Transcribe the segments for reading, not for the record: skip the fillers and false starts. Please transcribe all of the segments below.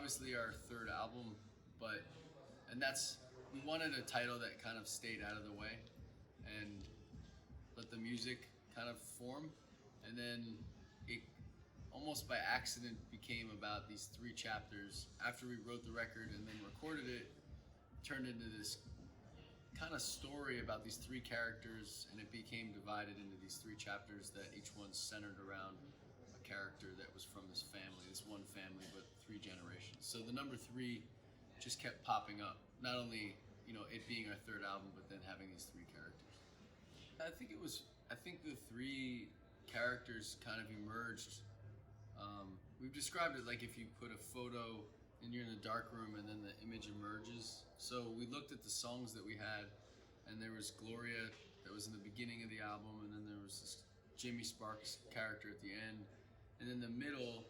obviously our third album, we wanted a title that kind of stayed out of the way and let the music kind of form. And then it almost by accident became about these 3 chapters. After we wrote the record and then recorded it, turned into this kind of story about these 3 characters, and it became divided into these 3 chapters that each one's centered around a character that was from this family, this one family, but 3 generations. So the number 3 just kept popping up. Not only, it being our third album, but then having these 3 characters. I think the 3 characters kind of emerged. We've described it like if you put a photo and you're in a dark room and then the image emerges. So we looked at the songs that we had, and there was Gloria that was in the beginning of the album, and then there was this Jimmy Sparks character at the end. And in the middle,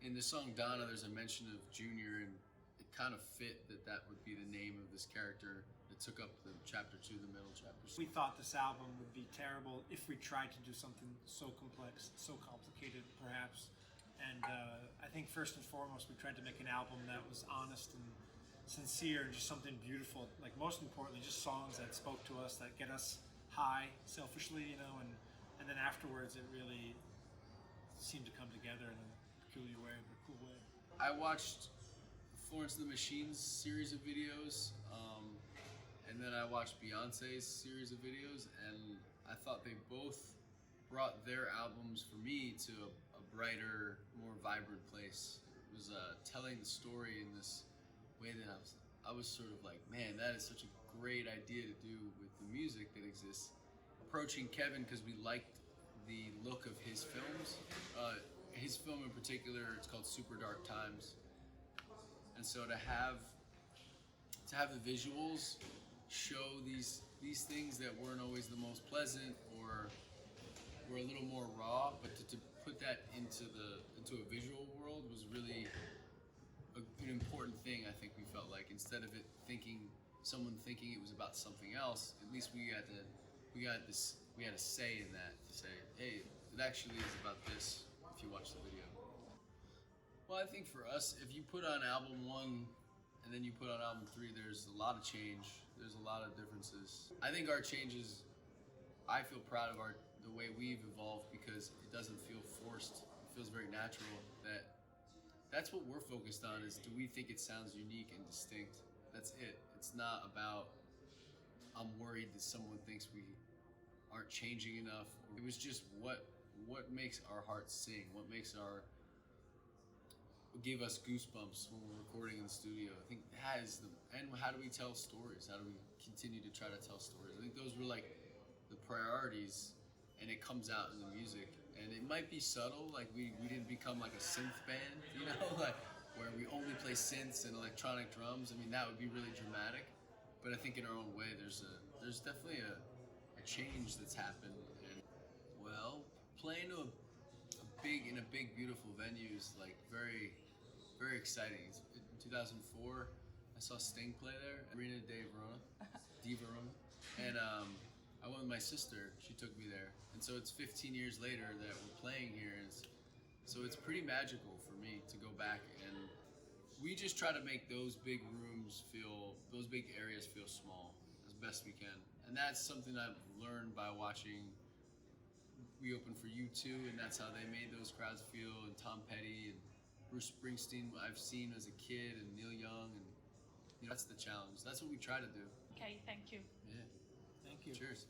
in the song Donna, there's a mention of Junior, and it kind of fit that would be the name of this character that took up the chapter 2, the middle chapter. We thought this album would be terrible if we tried to do something so complex, so complicated perhaps. And I think first and foremost we tried to make an album that was honest and sincere and just something beautiful. Like most importantly, just songs that spoke to us, that get us high selfishly, and then afterwards it really seemed to come together in a peculiar way, a cool way. I watched Florence and the Machine's series of videos, and then I watched Beyonce's series of videos, and I thought they both brought their albums for me to a brighter, more vibrant place. It was telling the story in this way that I was sort of like, man, that is such a great idea to do with the music that exists. Approaching Kevin because we liked the look of his films. His film in particular, it's called Super Dark Times. And so to have the visuals show these things that weren't always the most pleasant or were a little more raw, but to put that into a visual world was really an important thing. I think we felt like instead of someone thinking it was about something else, at least we had a say in that, to say, hey, it actually is about this if you watch the video. Well, I think for us, if you put on album 1 and then you put on album 3, there's a lot of change. There's a lot of differences. I think our changes, I feel proud of the way we've evolved because it doesn't feel forced. It feels very natural. That's what we're focused on, is do we think it sounds unique and distinct? That's it. It's not about, I'm worried that someone thinks we aren't changing enough. It was just what makes our hearts sing, what gave us goosebumps when we're recording in the studio. I think that is and how do we tell stories? How do we continue to try to tell stories? I think those were like the priorities, and it comes out in the music. And it might be subtle, like we didn't become like a synth band, like where we only play synths and electronic drums. I mean, that would be really dramatic. But I think in our own way, there's definitely a change that's happened. And well, playing to in a big beautiful venue is like very, very exciting. In 2004, I saw Sting play there, Arena di Verona, and I went with my sister. She took me there, and so it's 15 years later that we're playing here. So it's pretty magical for me to go back, and we just try to make those big areas feel small as best we can. And that's something I've learned by watching. We opened for U2, and that's how they made those crowds feel, and Tom Petty and Bruce Springsteen I've seen as a kid, and Neil Young, and that's the challenge. That's what we try to do. Okay, thank you. Yeah. Thank you. Cheers.